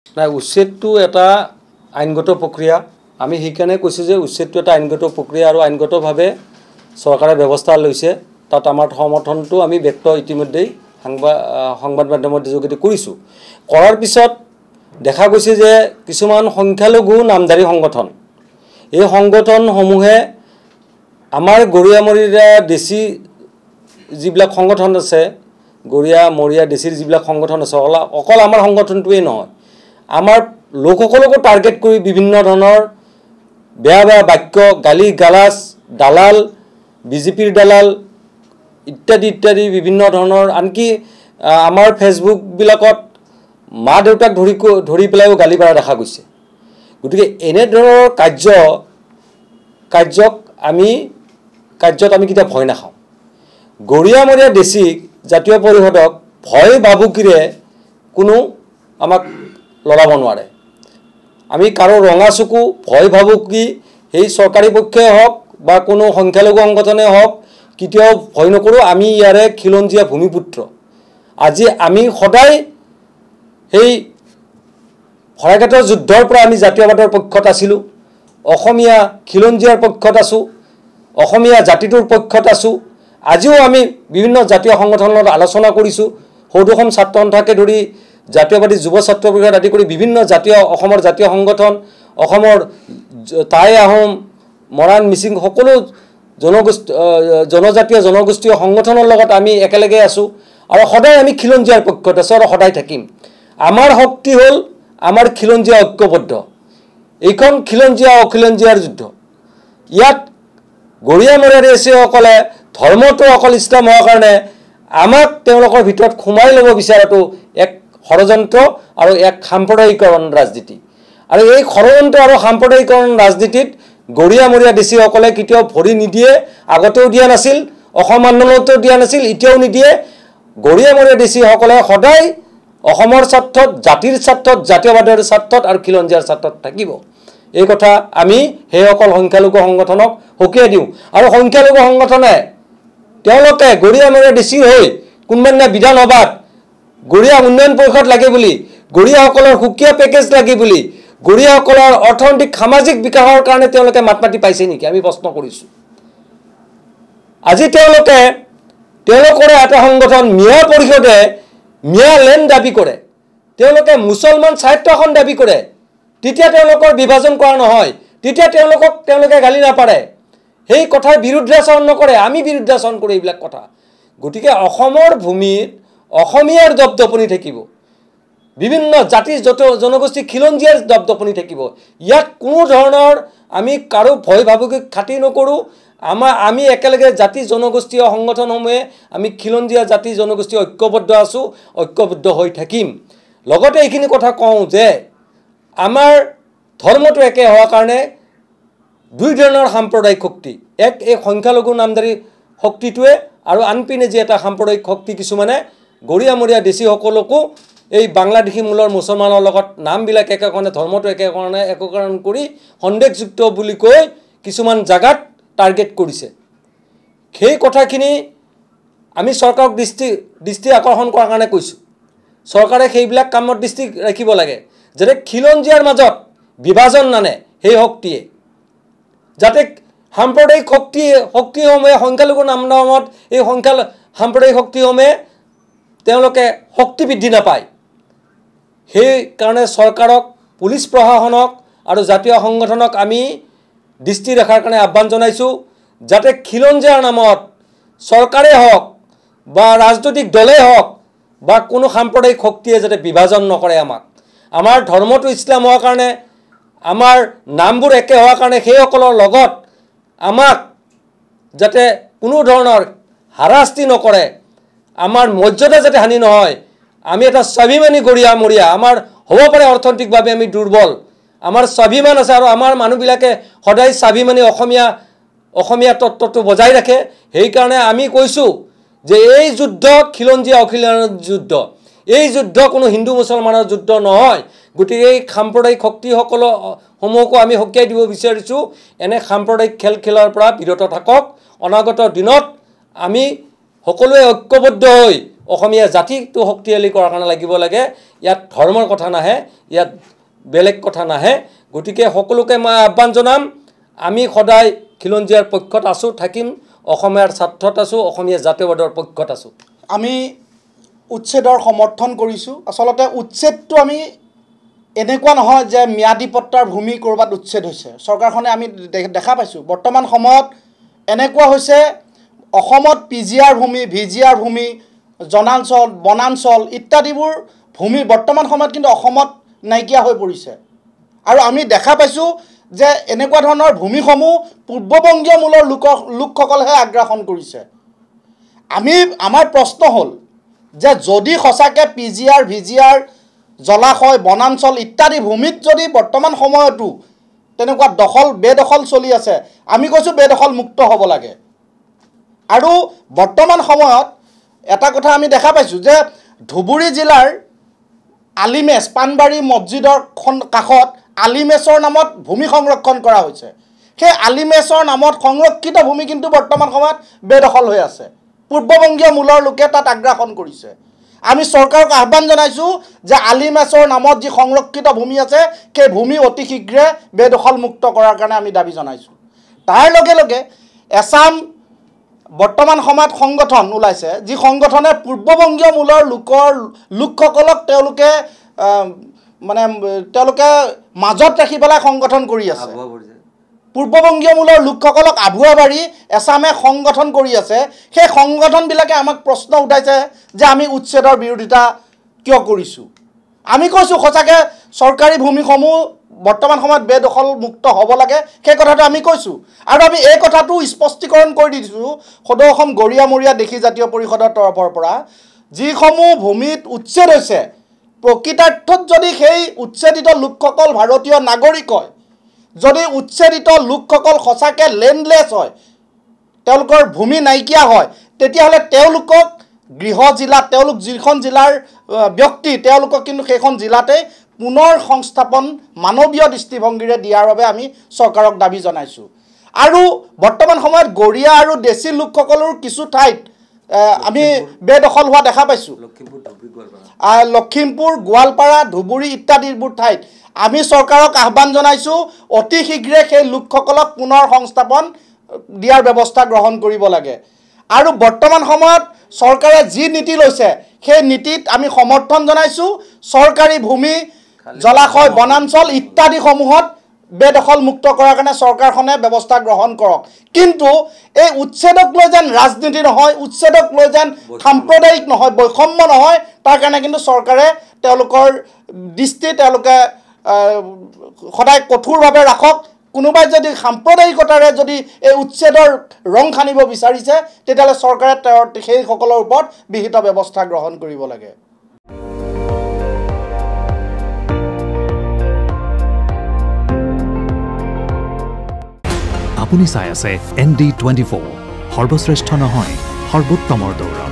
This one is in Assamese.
নাই উচ্ছেদটো এটা আইনগত প্ৰক্ৰিয়া আমি সেইকাৰণে কৈছোঁ যে উচ্ছেদটো এটা আইনগত প্ৰক্ৰিয়া আৰু আইনগতভাৱে চৰকাৰে ব্যৱস্থা লৈছে তাত আমাৰ সমৰ্থনটো আমি ব্যক্ত ইতিমধ্যেই সংবাদ মাধ্যমৰ যোগেদি কৰিছোঁ কৰাৰ পিছত দেখা গৈছে যে কিছুমান সংখ্যালঘু নামধাৰী সংগঠন এই সংগঠনসমূহে আমাৰ গৰিয়ামৰীয়া দেশী যিবিলাক সংগঠন আছে গৰিয়ামৰীয়া দেশীৰ যিবিলাক সংগঠন আছে অকল আমাৰ সংগঠনটোৱেই নহয় আমাৰ লোকসকলকো টাৰ্গেট কৰি বিভিন্ন ধৰণৰ বেয়া বেয়া বাক্য গালি গালাজ দালাল বিজেপিৰ দালাল ইত্যাদি ইত্যাদি বিভিন্ন ধৰণৰ আনকি আমাৰ ফেচবুকবিলাকত মা দেউতাক ধৰি পেলাইও গালি পাৰা দেখা গৈছে গতিকে এনে ধৰণৰ কাৰ্যত আমি কেতিয়া ভয় নাখাওঁ গৰিয়ামৰীয়া দেশীক জাতীয় পৰিষদক ভয় ভাবুকিৰে কোনো আমাক লৰাব নোৱাৰে আমি কাৰো ৰঙা চকু ভয় ভাবুকি সেই চৰকাৰী পক্ষই হওক বা কোনো সংখ্যালঘু সংগঠনে হওক কেতিয়াও ভয় নকৰোঁ আমি ইয়াৰে খিলঞ্জীয়া ভূমিপুত্ৰ আজি আমি সদায় সেই শৰাইঘাটৰ যুদ্ধৰ পৰা আমি জাতীয়বাদৰ পক্ষত আছিলোঁ অসমীয়া খিলঞ্জীয়াৰ পক্ষত আছোঁ অসমীয়া জাতিটোৰ পক্ষত আছোঁ আজিও আমি বিভিন্ন জাতীয় সংগঠনৰ লগত আলোচনা কৰিছোঁ সৌদুখন ছাত্ৰ সন্থাকে ধৰি জাতীয়বাদী যুৱ ছাত্ৰ পৰিষদ আদি কৰি বিভিন্ন অসমৰ জাতীয় সংগঠন অসমৰ টাই আহোম মৰাণ মিচিং সকলো জনজাতীয় সংগঠনৰ লগত আমি একেলগে আছোঁ আৰু সদায় আমি খিলঞ্জীয়াৰ পক্ষত আছোঁ আৰু সদায় থাকিম আমাৰ শক্তি হ'ল আমাৰ খিলঞ্জীয়া ঐক্যবদ্ধ এইখন খিলঞ্জীয়া অখিলঞ্জীয়াৰ যুদ্ধ ইয়াত গৰিয়ামৰীয়া দেশীসকলে ধৰ্মটো অকল ইছলাম হোৱাৰ কাৰণে আমাক তেওঁলোকৰ ভিতৰত সোমাই ল'ব বিচৰাটো এক ষড়যন্ত্ৰ আৰু এক সাম্প্ৰদায়িকৰণ ৰাজনীতি আৰু এই ষড়যন্ত্ৰ আৰু সাম্প্ৰদায়িকৰণ ৰাজনীতিত গৰিয়ামৰীয়া দেশীসকলে কেতিয়াও ভৰি নিদিয়ে আগতেও দিয়া নাছিল অসম আন্দোলনতো দিয়া নাছিল এতিয়াও নিদিয়ে গৰিয়ামৰীয়া দেশীসকলে সদায় অসমৰ স্বাৰ্থত জাতিৰ স্বাৰ্থত জাতীয়বাদৰ স্বাৰ্থত আৰু খিলঞ্জীয়াৰ স্বাৰ্থত থাকিব এই কথা আমি সেইসকল সংখ্যালঘু সংগঠনক সকীয়াই দিওঁ আৰু সংখ্যালঘু সংগঠনে তেওঁলোকে গৰিয়ামৰীয়া দেশী হৈ কোনোবা বিধানসভাত গৰিয়া উন্নয়ন পৰিষদ লাগে বুলি গৰিয়াসকলৰ সুকীয়া পেকেজ লাগে বুলি গৰিয়াসকলৰ অৰ্থনৈতিক সামাজিক বিকাশৰ কাৰণে তেওঁলোকে মাত মাতি পাইছে নেকি আমি প্ৰশ্ন কৰিছোঁ আজি তেওঁলোকৰ এটা সংগঠন মিয়া পৰিষদে মিয়া লেণ্ড দাবী কৰে তেওঁলোকে মুছলমান সাহিত্যখন দাবী কৰে তেতিয়া তেওঁলোকৰ বিভাজন কৰা নহয় তেতিয়া তেওঁলোকে গালি নাপাৰে সেই কথাৰ বিৰুদ্ধাচৰণ নকৰে আমি বিৰুদ্ধাচৰণ কৰোঁ এইবিলাক কথা গতিকে অসমৰ ভূমিত অসমীয়াৰ দপদপনি থাকিব বিভিন্ন জাতি জনগোষ্ঠী খিলঞ্জীয়াৰ দপদপনি থাকিব ইয়াত কোনো ধৰণৰ আমি কাৰো ভয় ভাবুকি খাতি নকৰোঁ আমি একেলগে জাতি জনগোষ্ঠীয় সংগঠনসমূহে আমি খিলঞ্জীয়া জাতি জনগোষ্ঠী ঐক্যবদ্ধ আছোঁ ঐক্যবদ্ধ হৈ থাকিম লগতে এইখিনি কথা কওঁ যে আমাৰ ধৰ্মটো একে হোৱাৰ কাৰণে দুই ধৰণৰ সাম্প্ৰদায়িক শক্তি এই সংখ্যালঘু নামধাৰী শক্তিটোৱে আৰু আনপিনে যি এটা সাম্প্ৰদায়িক শক্তি কিছুমানে গৰিয়ামৰীয়া দেশীসকলকো এই বাংলাদেশী মূলৰ মুছলমানৰ লগত নামবিলাক একেকৰণে ধৰ্মটো একেকৰণে একীকৰণ কৰি সন্দেহযুক্ত বুলি কৈ কিছুমান জাগাত টাৰ্গেট কৰিছে সেই কথাখিনি আমি চৰকাৰক দৃষ্টি আকৰ্ষণ কৰাৰ কাৰণে কৈছোঁ চৰকাৰে সেইবিলাক কামত দৃষ্টি ৰাখিব লাগে যাতে খিলঞ্জীয়াৰ মাজত বিভাজন নানে সেই শক্তিয়ে যাতে সাম্প্ৰদায়িক শক্তিসমূহে সংখ্যালঘু নামত এই সাম্প্ৰদায়িক শক্তিসমূহে তেওঁলোকে শক্তি বৃদ্ধি নাপায় সেইকাৰণে চৰকাৰক পুলিচ প্ৰশাসনক আৰু জাতীয় সংগঠনক আমি দৃষ্টি ৰখাৰ কাৰণে আহ্বান জনাইছোঁ যাতে খিলঞ্জীয়াৰ নামত চৰকাৰে হওক বা ৰাজনৈতিক দলে হওক বা কোনো সাম্প্ৰদায়িক শক্তিয়ে যাতে বিভাজন নকৰে আমাৰ ধৰ্মটো ইছলাম হোৱাৰ কাৰণে আমাৰ নামবোৰ একে হোৱাৰ কাৰণে সেইসকলৰ লগত আমাক যাতে কোনো ধৰণৰ হাৰাশাস্তি নকৰে আমাৰ মৰ্যাদা যাতে হানি নহয় আমি এটা স্বাভিমানী গৰিয়ামৰীয়া আমাৰ হ'ব পাৰে অৰ্থনৈতিকভাৱে আমি দুৰ্বল আমাৰ স্বাভিমান আছে আৰু আমাৰ মানুহবিলাকে সদায় স্বাভিমানী অসমীয়া তত্ত্বটো বজাই ৰাখে সেইকাৰণে আমি কৈছোঁ যে এই যুদ্ধ খিলঞ্জীয়া অখিলঞ্জীয়াৰ যুদ্ধ এই যুদ্ধ কোনো হিন্দু মুছলমানৰ যুদ্ধ নহয় গতিকে এই সাম্প্ৰদায়িক শক্তিসমূহকো আমি সকীয়াই দিব বিচাৰিছোঁ এনে সাম্প্ৰদায়িক খেলাৰ পৰা বিৰত থাকক অনাগত দিনত আমি সকলোৱে ঐক্যবদ্ধ হৈ অসমীয়া জাতিটো শক্তিশালী কৰাৰ কাৰণে লাগিব লাগে ইয়াত ধৰ্মৰ কথা নাহে ইয়াত বেলেগ কথা নাহে গতিকে সকলোকে মই আহ্বান জনাম আমি সদায় খিলঞ্জীয়াৰ পক্ষত আছো থাকিম অসমীয়াৰ স্বাৰ্থত আছো অসমীয়া জাতীয়বাদৰ পক্ষত আছো আমি উচ্ছেদৰ সমৰ্থন কৰিছো আসলতে উচ্ছেদটো আমি এনেকুৱা নহয় যে ম্যাদী পট্টাৰ ভূমি কৰবাত উচ্ছেদ হৈছে চৰকাৰখনে আমি দেখা পাইছো বৰ্তমান সময়ত এনেকুৱা হৈছে অসমত পিজিআৰ ভূমি ভিজিআৰ ভূমি জনাঞ্চল বনাঞ্চল ইত্যাদিবোৰ ভূমি বৰ্তমান সময়ত কিন্তু অসমত নাইকিয়া হৈ পৰিছে আৰু আমি দেখা পাইছো যে এনেকুৱা ধৰণৰ ভূমিসমূহ পূৰ্ববংগীয় মূলৰ লোকসকলেহে আগ্ৰাসন কৰিছে আমাৰ প্ৰশ্ন হ'ল যে যদি সঁচাকৈ পিজিআৰ ভিজিআৰ জলাশয় বনাঞ্চল ইত্যাদি ভূমিত যদি বৰ্তমান সময়তো তেনেকুৱা বেদখল চলি আছে আমি কৈছো বেদখল মুক্ত হ'ব লাগে আৰু বৰ্তমান সময়ত এটা কথা আমি দেখা পাইছো যে ধুবুৰী জিলাৰ আলিমেছ পানবাৰী মছজিদৰ কাষত আলিমেছৰ নামত ভূমি সংৰক্ষণ কৰা হৈছে সেই আলিমেছৰ নামত সংৰক্ষিত ভূমি কিন্তু বৰ্তমান সময়ত বেদখল হৈ আছে পূৰ্ববংগীয় মূলৰ লোকে তাত আগ্ৰাসন কৰিছে আমি চৰকাৰক আহ্বান জনাইছো যে আলিমেছৰ নামত যি সংৰক্ষিত ভূমি আছে সেই ভূমি অতি শীঘ্ৰে বেদখল মুক্ত কৰাৰ কাৰণে আমি দাবী জনাইছো তাৰ লগে লগে এছাম বৰ্তমান সময়ত সংগঠন ওলাইছে যি সংগঠনে পূৰ্ববংগীয় মূলৰ লোকসকলক তেওঁলোকে মাজত ৰাখি পেলাই সংগঠন কৰি আছে পূৰ্ববংগীয় মূলৰ লোকসকলক আভুৱা বাৰী এছামে সংগঠন কৰি আছে সেই সংগঠনবিলাকে আমাক প্ৰশ্ন উঠাইছে যে আমি উচ্ছেদৰ বিৰোধিতা কিয় কৰিছো আমি কৈছো সঁচাকৈ চৰকাৰী ভূমিসমূহ বৰ্তমান সময়ত বেদখল মুক্ত হ'ব লাগে সেই কথাটো আমি কৈছো আৰু আমি এই কথাটো স্পষ্টীকৰণ কৰি দিছো সদৌ অসম গৰিয়ামৰীয়া দেশী জাতীয় পৰিষদৰ তৰফৰ পৰা যিসমূহ ভূমিত উচ্ছেদ হৈছে প্ৰকৃতাৰ্থত যদি সেই উচ্ছেদিত লোকসকল ভাৰতীয় নাগৰিক হয় যদি উচ্ছেদিত লোকসকল সঁচাকৈ লেণ্ডলেছ হয় তেওঁলোকৰ ভূমি নাইকিয়া হয় তেতিয়াহ'লে তেওঁলোকক গৃহ জিলাত তেওঁলোক যিখন জিলাৰ ব্যক্তি তেওঁলোকক কিন্তু সেইখন জিলাতে পুনৰ সংস্থাপন মানৱীয় দৃষ্টিভংগীৰে দিয়াৰ বাবে আমি চৰকাৰক দাবী জনাইছো আৰু বৰ্তমান সময়ত গৰিয়া আৰু দেশী লোকসকলৰ কিছু ঠাইত আমি বেদখল হোৱা দেখা পাইছো লখিমপুৰ গোৱালপাৰা ধুবুৰী ইত্যাদিবোৰ ঠাইত আমি চৰকাৰক আহ্বান জনাইছো অতি শীঘ্ৰে সেই লোকসকলক পুনৰ সংস্থাপন দিয়াৰ ব্যৱস্থা গ্ৰহণ কৰিব লাগে আৰু বৰ্তমান সময়ত চৰকাৰে যি নীতি লৈছে সেই নীতিত আমি সমৰ্থন জনাইছো চৰকাৰী ভূমি জলাশয় বনাঞ্চল ইত্যাদিসমূহত বেদখল মুক্ত কৰাৰ কাৰণে চৰকাৰখনে ব্যৱস্থা গ্ৰহণ কৰক কিন্তু এই উচ্ছেদক লৈ যেন ৰাজনীতি নহয় উচ্ছেদক লৈ যেন সাম্প্ৰদায়িক নহয় বৈষম্য নহয় তাৰ কাৰণে কিন্তু চৰকাৰে তেওঁলোকৰ দৃষ্টি তেওঁলোকে সদায় কঠোৰভাৱে ৰাখক কোনোবাই যদি সাম্প্ৰদায়িকতাৰে যদি এই উচ্ছেদৰ ৰং খানিব বিচাৰিছে তেতিয়াহ'লে চৰকাৰে সেইসকলৰ ওপৰত বিহিত ব্যৱস্থা গ্ৰহণ কৰিব লাগে আপুনি চাই আছে ND24 সৰ্বশ্ৰেষ্ঠ নহয় সৰ্বোত্তমৰ দৌৰ